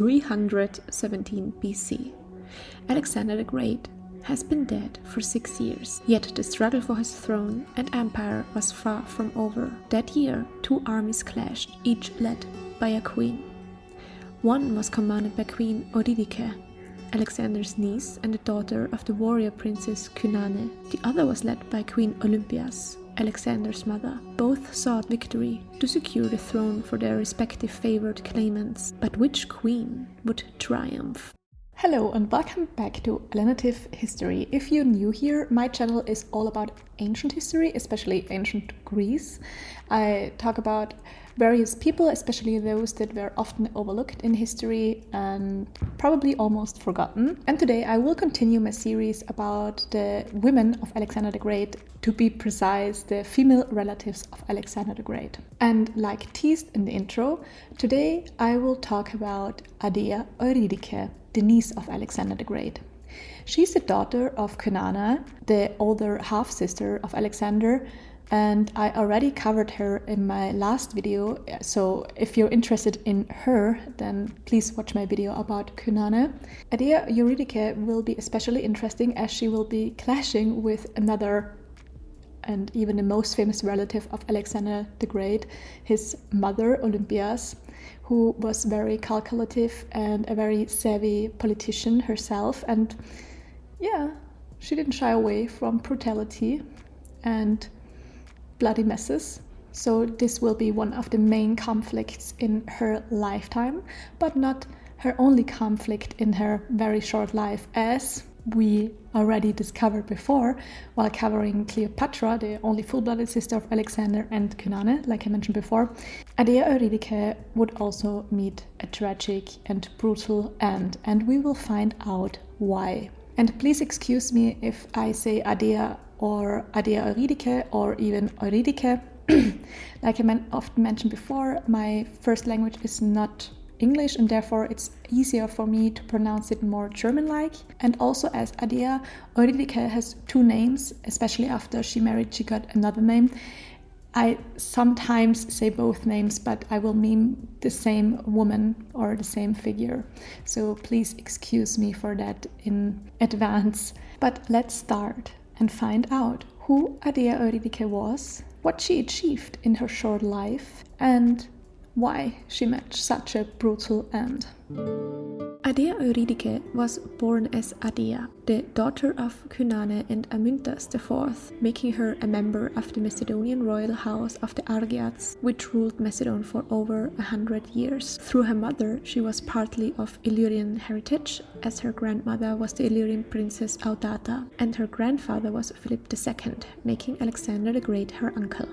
317 BC. Alexander the Great has been dead for 6 years, yet the struggle for his throne and empire was far from over. That year, 2 armies clashed, each led by a queen. One was commanded by Queen Eurydice, Alexander's niece and the daughter of the warrior princess Cynane. The other was led by Queen Olympias, Alexander's mother. Both sought victory to secure the throne for their respective favored claimants. But which queen would triumph? Hello and welcome back to Alternative History. If you're new here, my channel is all about ancient history, especially ancient Greece. I talk about various people, especially those that were often overlooked in history and probably almost forgotten. And today I will continue my series about the women of Alexander the Great, to be precise, the female relatives of Alexander the Great. And like teased in the intro, today I will talk about Adea Eurydice, the niece of Alexander the Great. She's the daughter of Cynane, the older half-sister of Alexander, and I already covered her in my last video, so if you're interested in her, then please watch my video about Cynane. Adea Eurydice will be especially interesting as she will be clashing with another and even the most famous relative of Alexander the Great, his mother Olympias, who was very calculative and a very savvy politician herself. And yeah, she didn't shy away from brutality and bloody messes. So this will be one of the main conflicts in her lifetime, but not her only conflict in her very short life, as we already discovered before while covering Cleopatra, the only full-blooded sister of Alexander and Cynane, like I mentioned before. Adea Eurydice would also meet a tragic and brutal end, and we will find out why. And please excuse me if I say Adea or Adea Eurydice or even Eurydice. Like I often mentioned before, my first language is not English, and therefore it's easier for me to pronounce it more German-like. And also, as Adea Eurydice has 2 names, especially after she married, she got another name. I sometimes say both names, but I will mean the same woman or the same figure. So please excuse me for that in advance. But let's start and find out who Adea Eurydice was, what she achieved in her short life, and why she met such a brutal end. Adea Eurydice was born as Adea, the daughter of Cynane and Amyntas IV, making her a member of the Macedonian royal house of the Arrhidaeus, which ruled Macedon for over 100 years. Through her mother, she was partly of Illyrian heritage, as her grandmother was the Illyrian princess Audata, and her grandfather was Philipp II, making Alexander the Great her uncle.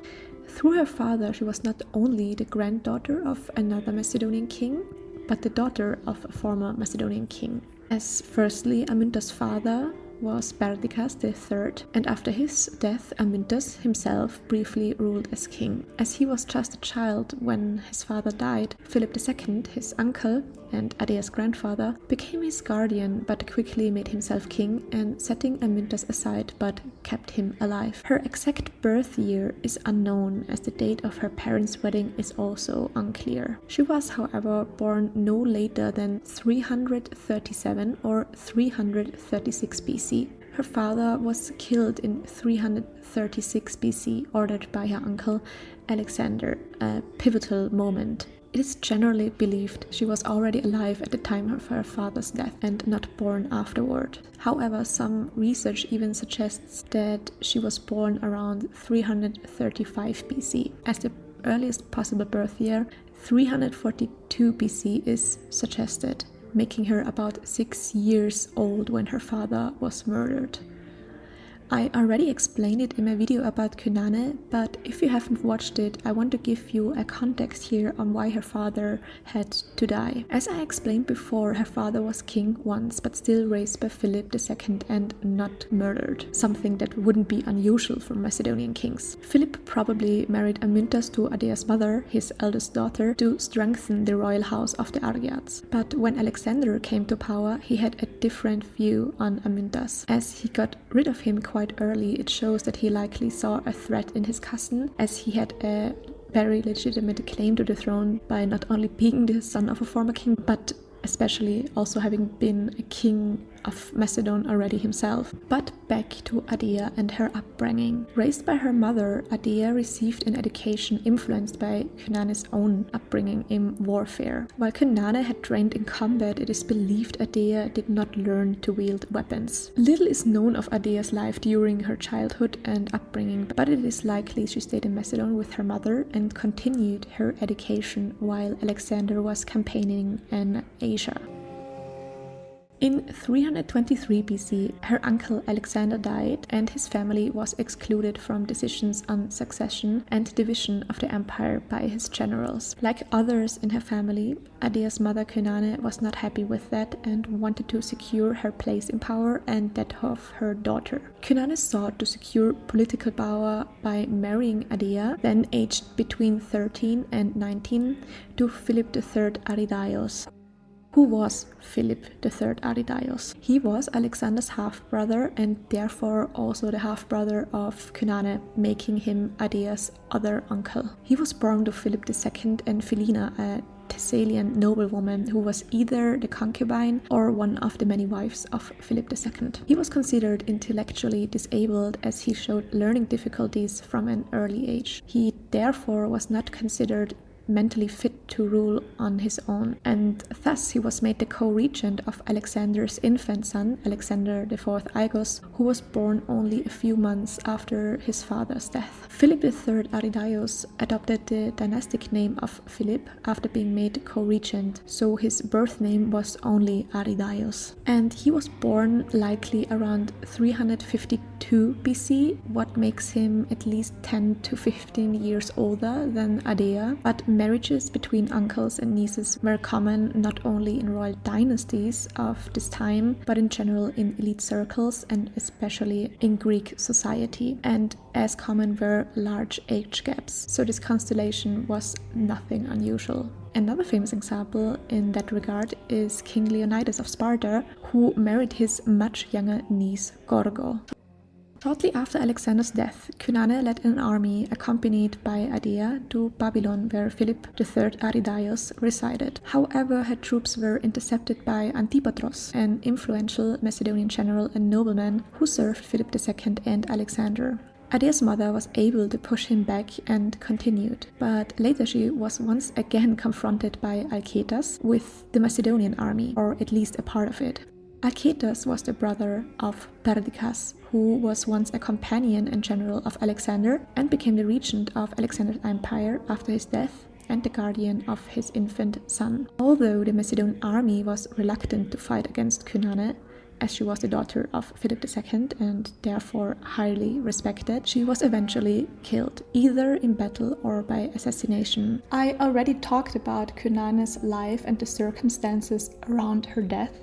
Through her father, she was not only the granddaughter of another Macedonian king, but the daughter of a former Macedonian king. As firstly, Amyntas' father was Perdiccas III, and after his death, Amyntas himself briefly ruled as king. As he was just a child when his father died, Philip II, his uncle and Adea's grandfather, became his guardian but quickly made himself king and setting Amyntas aside but kept him alive. Her exact birth year is unknown, as the date of her parents' wedding is also unclear. She was, however, born no later than 337 or 336 BC. Her father was killed in 336 BC, ordered by her uncle Alexander, a pivotal moment. It is generally believed she was already alive at the time of her father's death and not born afterward. However, some research even suggests that she was born around 335 BC. As the earliest possible birth year, 342 BC is suggested, making her about 6 years old when her father was murdered. I already explained it in my video about Cynane, but if you haven't watched it, I want to give you a context here on why her father had to die. As I explained before, her father was king once, but still raised by Philip II and not murdered, something that wouldn't be unusual for Macedonian kings. Philip probably married Amyntas to Adea's mother, his eldest daughter, to strengthen the royal house of the Arrhidaeus. But when Alexander came to power, he had a different view on Amyntas. As he got rid of him quite early, it shows that he likely saw a threat in his cousin, as he had a very legitimate claim to the throne by not only being the son of a former king, but especially also having been a king of Macedon already himself. But back to Adea and her upbringing. Raised by her mother, Adea received an education influenced by Cynane's own upbringing in warfare. While Cynane had trained in combat, it is believed Adea did not learn to wield weapons. Little is known of Adea's life during her childhood and upbringing, but it is likely she stayed in Macedon with her mother and continued her education while Alexander was campaigning in Asia. In 323 BC, her uncle Alexander died and his family was excluded from decisions on succession and division of the empire by his generals. Like others in her family, Adea's mother Cynane was not happy with that and wanted to secure her place in power and that of her daughter. Cynane sought to secure political power by marrying Adea, then aged between 13 and 19, to Philip III Arrhidaeus. Who was Philip III Arrhidaeus? He was Alexander's half-brother and therefore also the half-brother of Cynane, making him Adea's other uncle. He was born to Philip II and Philina, a Thessalian noblewoman who was either the concubine or one of the many wives of Philip II. He was considered intellectually disabled as he showed learning difficulties from an early age. He therefore was not considered mentally fit to rule on his own, and thus he was made the co-regent of Alexander's infant son, Alexander IV Aigos, who was born only a few months after his father's death. Philip III Arrhidaeus adopted the dynastic name of Philip after being made co-regent, so his birth name was only Arrhidaeus. And he was born likely around 352 BC, what makes him at least 10 to 15 years older than Adea, but marriages between uncles and nieces were common not only in royal dynasties of this time, but in general in elite circles and especially in Greek society. And as common were large age gaps, so this constellation was nothing unusual. Another famous example in that regard is King Leonidas of Sparta, who married his much younger niece Gorgo. Shortly after Alexander's death, Cynane led an army accompanied by Adea to Babylon, where Philip III Arrhidaeus resided. However, her troops were intercepted by Antipatros, an influential Macedonian general and nobleman who served Philip II and Alexander. Adea's mother was able to push him back and continued, but later she was once again confronted by Alcetas with the Macedonian army, or at least a part of it. Alcetas was the brother of Perdiccas, who was once a companion and general of Alexander and became the regent of Alexander's empire after his death and the guardian of his infant son. Although the Macedonian army was reluctant to fight against Cynane, as she was the daughter of Philip II and therefore highly respected, she was eventually killed, either in battle or by assassination. I already talked about Cynane's life and the circumstances around her death,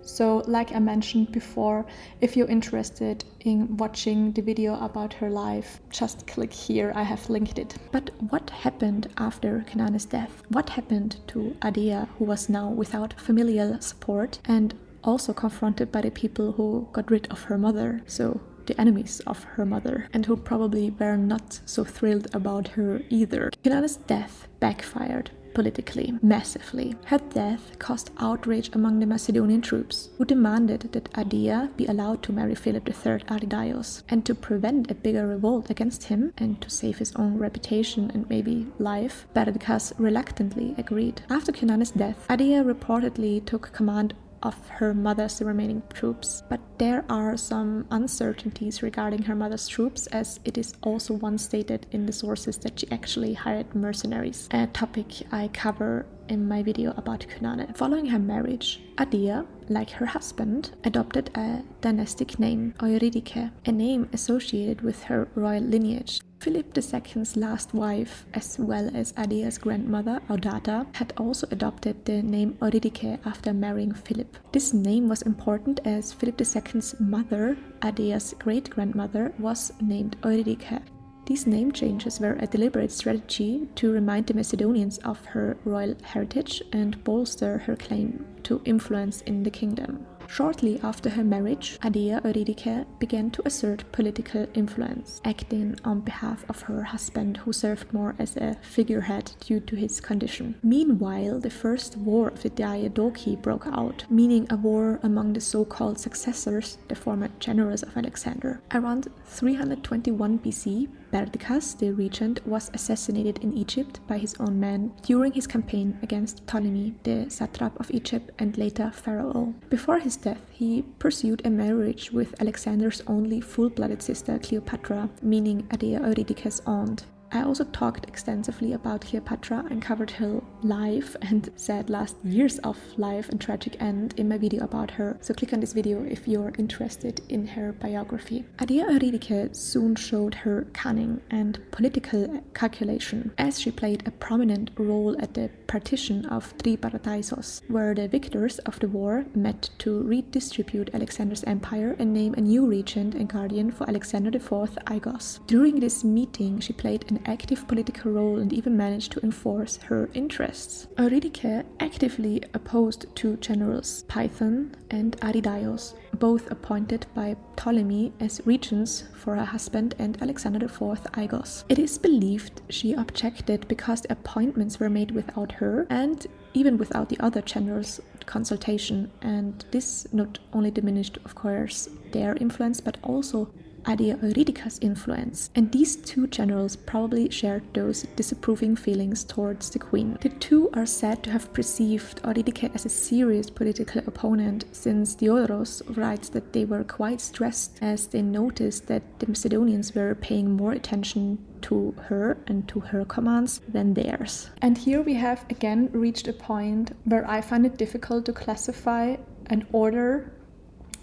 so like I mentioned before, if you're interested in watching the video about her life, just click here, I have linked it. But what happened after Cynane's death? What happened to Adea, who was now without familial support and also confronted by the people who got rid of her mother, so the enemies of her mother, and who probably were not so thrilled about her either? Cynane's death backfired politically, massively. Her death caused outrage among the Macedonian troops, who demanded that Adea be allowed to marry Philip III Arrhidaeus, and to prevent a bigger revolt against him, and to save his own reputation and maybe life, Perdiccas reluctantly agreed. After Cynane's death, Adea reportedly took command of her mother's remaining troops, but there are some uncertainties regarding her mother's troops, as it is also once stated in the sources that she actually hired mercenaries, a topic I cover in my video about Cynane. Following her marriage, Adea, like her husband, adopted a dynastic name, Eurydice, a name associated with her royal lineage. Philip II's last wife, as well as Adea's grandmother, Audata, had also adopted the name Eurydice after marrying Philip. This name was important as Philip II's mother, Adea's great-grandmother, was named Eurydice. These name changes were a deliberate strategy to remind the Macedonians of her royal heritage and bolster her claim to influence in the kingdom. Shortly after her marriage, Adea Eurydice began to assert political influence, acting on behalf of her husband, who served more as a figurehead due to his condition. Meanwhile, the First War of the Diadochi broke out, meaning a war among the so-called successors, the former generals of Alexander. Around 321 BC, Perdiccas, the regent, was assassinated in Egypt by his own men during his campaign against Ptolemy, the satrap of Egypt and later pharaoh. Before his death, he pursued a marriage with Alexander's only full-blooded sister Cleopatra, meaning Adea Eurydice's aunt. I also talked extensively about Cleopatra and covered her life and sad last years of life and tragic end in my video about her, so click on this video if you're interested in her biography. Adea Eurydice soon showed her cunning and political calculation, as she played a prominent role at the partition of Triparadisos, where the victors of the war met to redistribute Alexander's empire and name a new regent and guardian for Alexander IV Aigos. During this meeting, she played an active political role and even managed to enforce her interests. Eurydice actively opposed two generals, Python and Arrhidaeus, both appointed by Ptolemy as regents for her husband and Alexander IV Aigos. It is believed she objected because the appointments were made without her and even without the other generals' consultation, and this not only diminished, of course, their influence but also Adea Eurydice's influence, and these two generals probably shared those disapproving feelings towards the queen. The two are said to have perceived Eurydice as a serious political opponent, since Diodoros writes that they were quite stressed as they noticed that the Macedonians were paying more attention to her and to her commands than theirs. And here we have again reached a point where I find it difficult to classify and order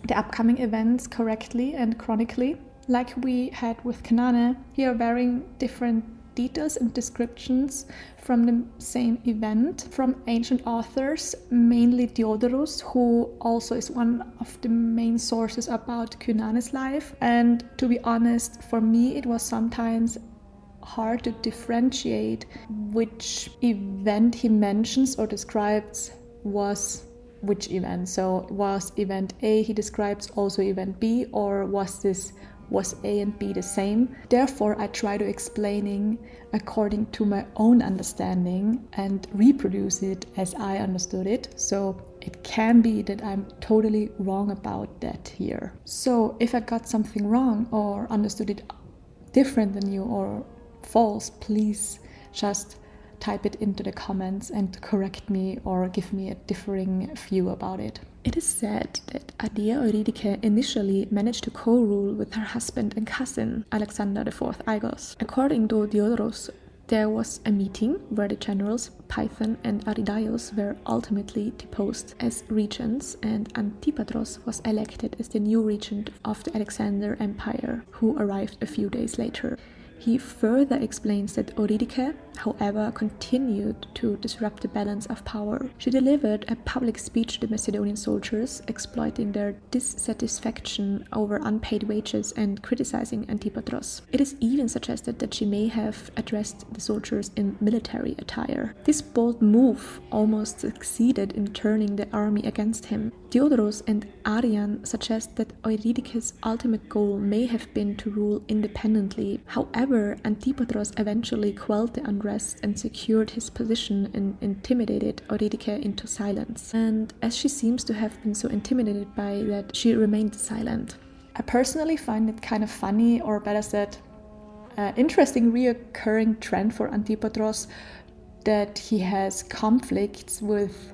the upcoming events correctly and chronically. Like we had with Cynane, here varying different details and descriptions from the same event from ancient authors, mainly Diodoros, who also is one of the main sources about Cynane's life. And to be honest, for me it was sometimes hard to differentiate which event he mentions or describes was which event. So was event A he describes also event B, or was A and B the same? Therefore, I try to explaining according to my own understanding and reproduce it as I understood it. So it can be that I'm totally wrong about that here. So if I got something wrong or understood it different than you or false, please just type it into the comments and correct me or give me a differing view about it. It is said that Adea Eurydice initially managed to co-rule with her husband and cousin, Alexander IV Aigos. According to Diodoros, there was a meeting where the generals Python and Arrhidaeus were ultimately deposed as regents, and Antipatros was elected as the new regent of the Alexander Empire, who arrived a few days later. He further explains that Eurydice, however, continued to disrupt the balance of power. She delivered a public speech to the Macedonian soldiers, exploiting their dissatisfaction over unpaid wages and criticizing Antipatros. It is even suggested that she may have addressed the soldiers in military attire. This bold move almost succeeded in turning the army against him. Diodoros and Arrian suggest that Eurydice's ultimate goal may have been to rule independently. However, Antipatros eventually quelled the unrest and secured his position and intimidated Eurydice into silence. And as she seems to have been so intimidated by that, she remained silent. I personally find it kind of funny, or better said, interesting reoccurring trend for Antipatros, that he has conflicts with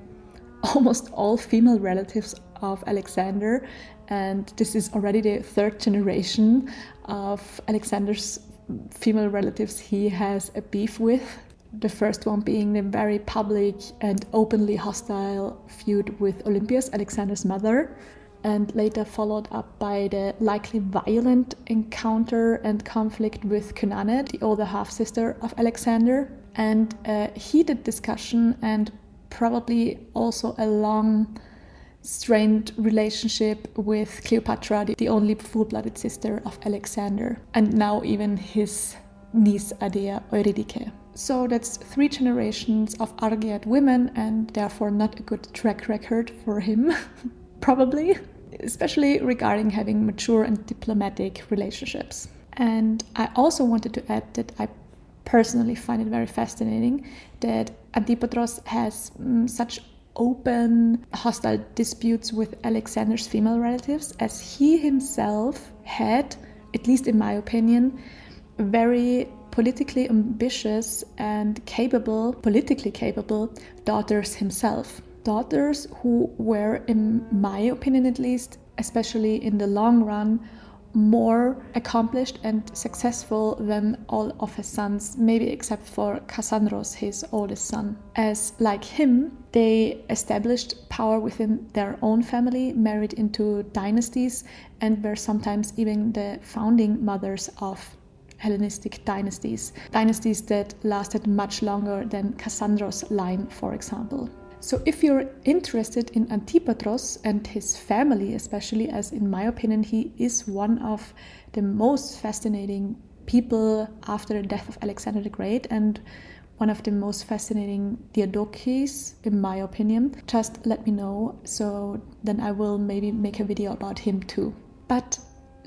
almost all female relatives of Alexander, and this is already the third generation of Alexander's female relatives he has a beef with. The first one being the very public and openly hostile feud with Olympias, Alexander's mother, and later followed up by the likely violent encounter and conflict with Cynane, the older half-sister of Alexander, and a heated discussion and probably also a long strained relationship with Cleopatra, the only full-blooded sister of Alexander, and now even his niece Adea Eurydice. So that's 3 generations of Argead women, and therefore not a good track record for him, probably, especially regarding having mature and diplomatic relationships. And I also wanted to add that I personally find it very fascinating that Antipatros has such open, hostile disputes with Alexander's female relatives, as he himself had, at least in my opinion, very politically ambitious and politically capable daughters himself. Daughters who were, in my opinion at least, especially in the long run, more accomplished and successful than all of his sons, maybe except for Cassandros, his oldest son. As like him, they established power within their own family, married into dynasties, and were sometimes even the founding mothers of Hellenistic dynasties that lasted much longer than Cassandros' line, for example. So if you're interested in Antipatros and his family especially, as in my opinion he is one of the most fascinating people after the death of Alexander the Great and one of the most fascinating Diadoches in my opinion, just let me know, so then I will maybe make a video about him too. But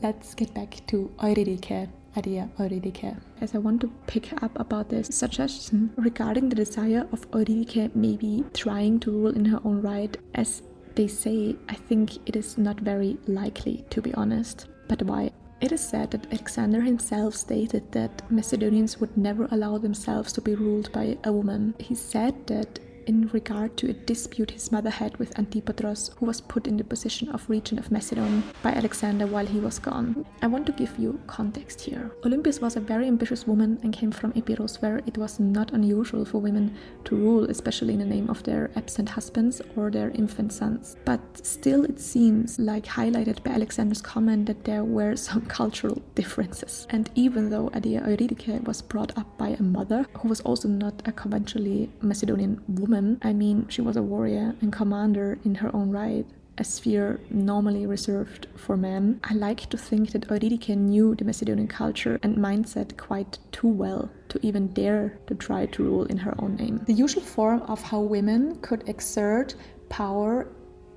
let's get back to Eurydice. Adea Eurydice. As I want to pick up about this suggestion regarding the desire of Eurydice maybe trying to rule in her own right, as they say, I think it is not very likely, to be honest. But why? It is said that Alexander himself stated that Macedonians would never allow themselves to be ruled by a woman. He said that in regard to a dispute his mother had with Antipatros, who was put in the position of regent of Macedon by Alexander while he was gone. I want to give you context here. Olympias was a very ambitious woman and came from Epirus, where it was not unusual for women to rule, especially in the name of their absent husbands or their infant sons. But still it seems, like highlighted by Alexander's comment, that there were some cultural differences. And even though Adea Eurydice was brought up by a mother who was also not a conventionally Macedonian woman, I mean, she was a warrior and commander in her own right, a sphere normally reserved for men. I like to think that Eurydice knew the Macedonian culture and mindset quite too well to even dare to try to rule in her own name. The usual form of how women could exert power,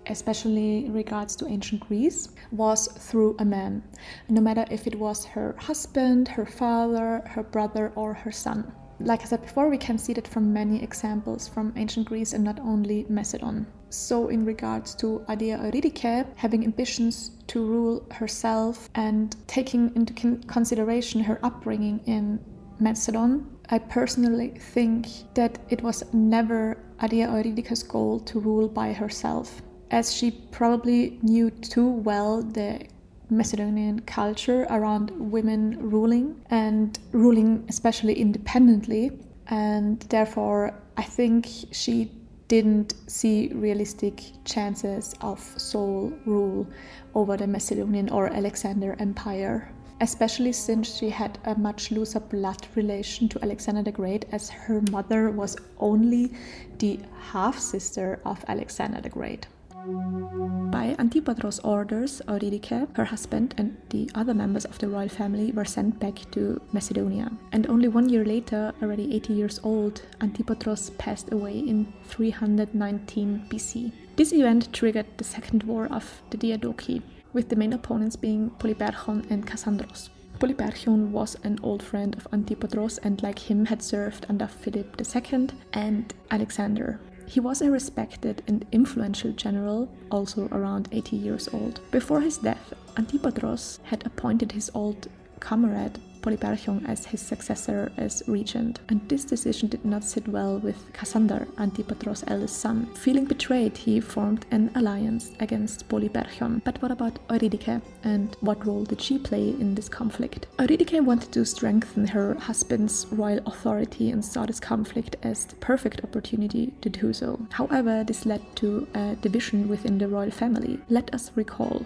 especially in regards to ancient Greece, was through a man, no matter if it was her husband, her father, her brother, or her son. Like I said before, we can see that from many examples from ancient Greece and not only Macedon. So in regards to Adea Eurydice having ambitions to rule herself and taking into consideration her upbringing in Macedon, I personally think that it was never Adea Eurydice's goal to rule by herself, as she probably knew too well the Macedonian culture around women ruling, and ruling especially independently, and therefore I think she didn't see realistic chances of sole rule over the Macedonian or Alexander Empire, especially since she had a much looser blood relation to Alexander the Great, as her mother was only the half-sister of Alexander the Great. By Antipatros' orders, Eurydice, her husband, and the other members of the royal family were sent back to Macedonia. And only 1 year later, already 80 years old, Antipatros passed away in 319 BC. This event triggered the Second War of the Diadochi, with the main opponents being Polyperchon and Cassandros. Polyperchon was an old friend of Antipatros and, like him, had served under Philipp II and Alexander. He was a respected and influential general, also around 80 years old. Before his death, Antipatros had appointed his old comrade Polyperchon as his successor as regent, and this decision did not sit well with Cassander, Antipatros' eldest son. Feeling betrayed, he formed an alliance against Polyperchon. But what about Eurydice, and what role did she play in this conflict? Eurydice wanted to strengthen her husband's royal authority and saw this conflict as the perfect opportunity to do so. However, this led to a division within the royal family. Let us recall.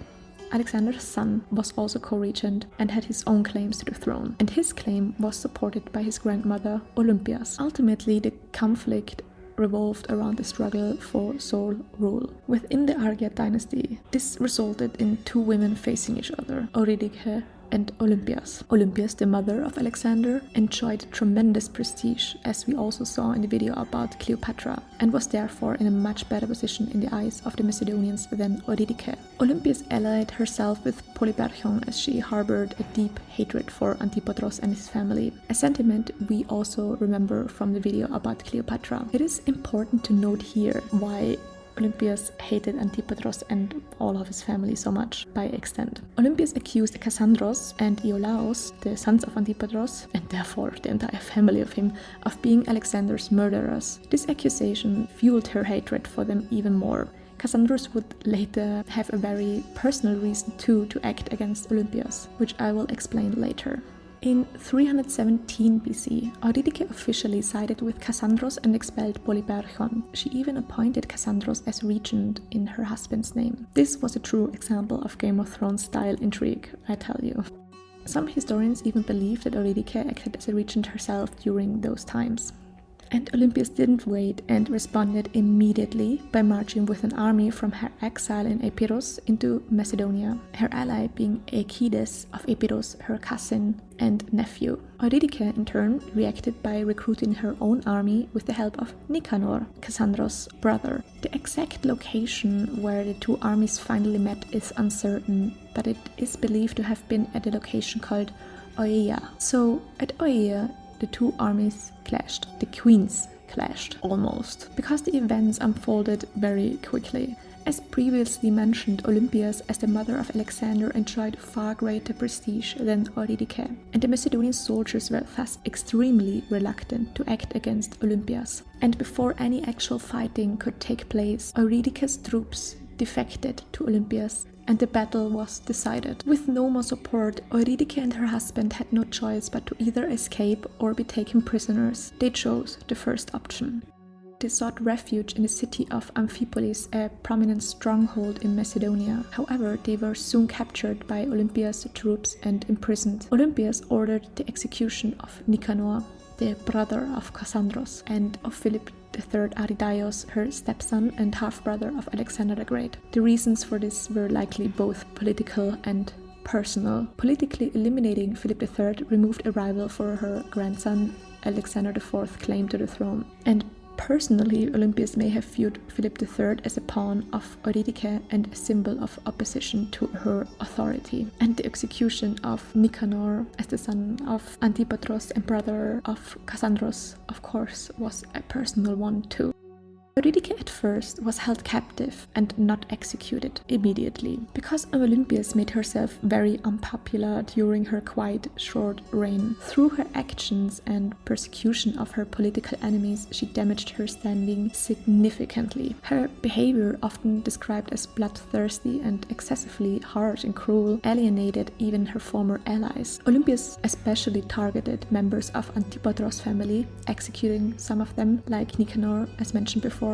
Alexander's son was also co-regent and had his own claims to the throne, and his claim was supported by his grandmother Olympias. Ultimately, the conflict revolved around the struggle for sole rule. Within the Argead dynasty, this resulted in two women facing each other, Eurydice and Olympias. Olympias, the mother of Alexander, enjoyed tremendous prestige, as we also saw in the video about Cleopatra, and was therefore in a much better position in the eyes of the Macedonians than Eurydice. Olympias allied herself with Polyperchon as she harbored a deep hatred for Antipatros and his family, a sentiment we also remember from the video about Cleopatra. It is important to note here why Olympias hated Antipatros and all of his family so much by extent. Olympias accused Cassandros and Iolaos, the sons of Antipatros, and therefore the entire family of him, of being Alexander's murderers. This accusation fueled her hatred for them even more. Cassandros would later have a very personal reason too to act against Olympias, which I will explain later. In 317 BC, Eurydice officially sided with Cassandros and expelled Polyperchon. She even appointed Cassandros as regent in her husband's name. This was a true example of Game of Thrones style intrigue, I tell you. Some historians even believe that Eurydice acted as a regent herself during those times. And Olympias didn't wait and responded immediately by marching with an army from her exile in Epirus into Macedonia, her ally being Aeacides of Epirus, her cousin and nephew. Eurydice in turn reacted by recruiting her own army with the help of Nicanor, Cassandros' brother. The exact location where the two armies finally met is uncertain, but it is believed to have been at a location called Oea. So at Oea, the two armies clashed. The queens clashed, almost, because the events unfolded very quickly. As previously mentioned, Olympias, as the mother of Alexander, enjoyed far greater prestige than Eurydice, and the Macedonian soldiers were thus extremely reluctant to act against Olympias. And before any actual fighting could take place, Eurydice's troops defected to Olympias, and the battle was decided. With no more support, Eurydice and her husband had no choice but to either escape or be taken prisoners. They chose the first option. They sought refuge in the city of Amphipolis, a prominent stronghold in Macedonia. However, they were soon captured by Olympias' troops and imprisoned. Olympias ordered the execution of Nicanor, the brother of Cassandros, and of Philipp III Arrhidaeus, her stepson and half-brother of Alexander the Great. The reasons for this were likely both political and personal. Politically eliminating Philip III removed a rival for her grandson, Alexander IV, claim to the throne. And personally, Olympias may have viewed Philip III as a pawn of Eurydice and a symbol of opposition to her authority. And the execution of Nicanor as the son of Antipatros and brother of Cassandros, of course, was a personal one too. Eurydice at first was held captive and not executed immediately, because Olympias made herself very unpopular during her quite short reign. Through her actions and persecution of her political enemies, she damaged her standing significantly. Her behavior, often described as bloodthirsty and excessively harsh and cruel, alienated even her former allies. Olympias especially targeted members of Antipatros' family, executing some of them, like Nicanor, as mentioned before,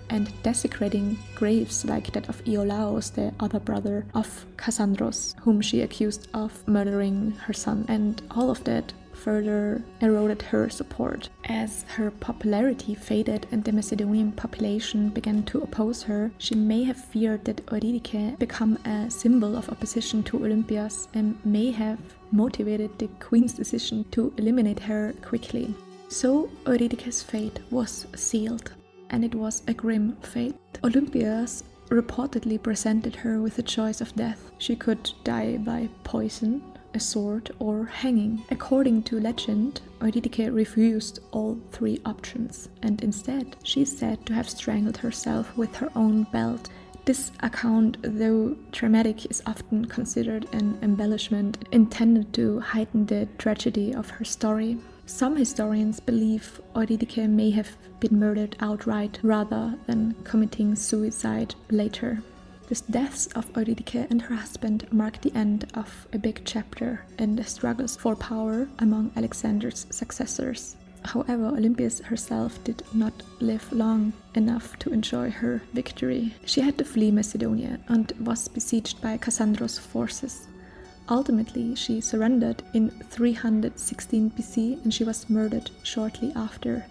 and desecrating graves like that of Iolaos, the other brother of Cassandros, whom she accused of murdering her son. And all of that further eroded her support. As her popularity faded and the Macedonian population began to oppose her, she may have feared that Eurydice become a symbol of opposition to Olympias and may have motivated the queen's decision to eliminate her quickly. So Eurydice's fate was sealed. And it was a grim fate. Olympias reportedly presented her with a choice of death. She could die by poison, a sword, or hanging. According to legend, Eurydice refused all three options, and instead she is said to have strangled herself with her own belt. This account, though dramatic, is often considered an embellishment intended to heighten the tragedy of her story. Some historians believe Eurydice may have been murdered outright rather than committing suicide later. The deaths of Eurydice and her husband marked the end of a big chapter in the struggles for power among Alexander's successors. However, Olympias herself did not live long enough to enjoy her victory. She had to flee Macedonia and was besieged by Cassandros' forces. Ultimately, she surrendered in 316 BC and she was murdered shortly after,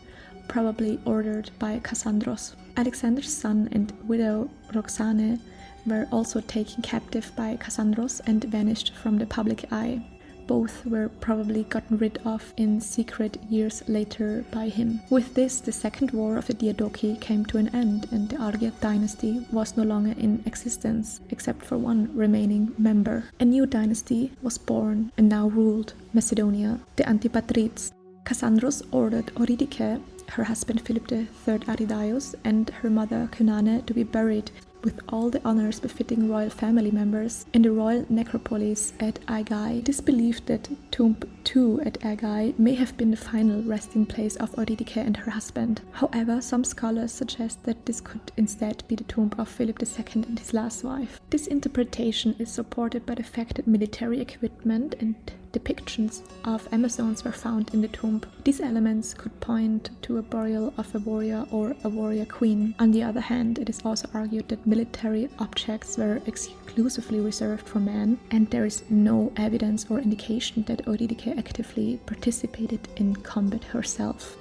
probably ordered by Cassandros. Alexander's son and widow Roxane were also taken captive by Cassandros and vanished from the public eye. both were probably gotten rid of in secret years later by him. With this, the Second War of the Diadochi came to an end, and the Argead dynasty was no longer in existence, except for one remaining member. A new dynasty was born and now ruled Macedonia, the Antipatros. Cassandros ordered Eurydice, her husband Philipp III Arrhidaeus, and her mother Cynane to be buried with all the honors befitting royal family members in the royal necropolis at Aigai. It is believed that Tomb 2 at Aigai may have been the final resting place of Eurydice and her husband. However, some scholars suggest that this could instead be the tomb of Philip II and his last wife. This interpretation is supported by the fact that military equipment and depictions of Amazones were found in the tomb. These elements could point to a burial of a warrior or a warrior queen. On the other hand, it is also argued that military objects were exclusively reserved for men, and there is no evidence or indication that Eurydice actively participated in combat herself.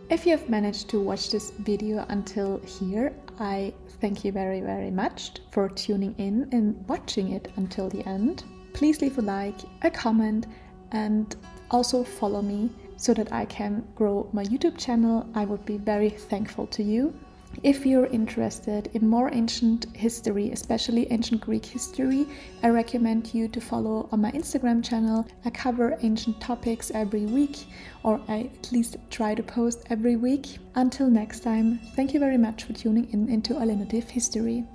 If you have managed to watch this video until here, I thank you very, very much for tuning in and watching it until the end. Please leave a like, a comment, and also follow me so that I can grow my YouTube channel. I would be very thankful to you. If you're interested in more ancient history, especially ancient Greek history, I recommend you to follow on my Instagram channel. I cover ancient topics every week, or I at least try to post every week. Until next time, thank you very much for tuning in into Alternative History.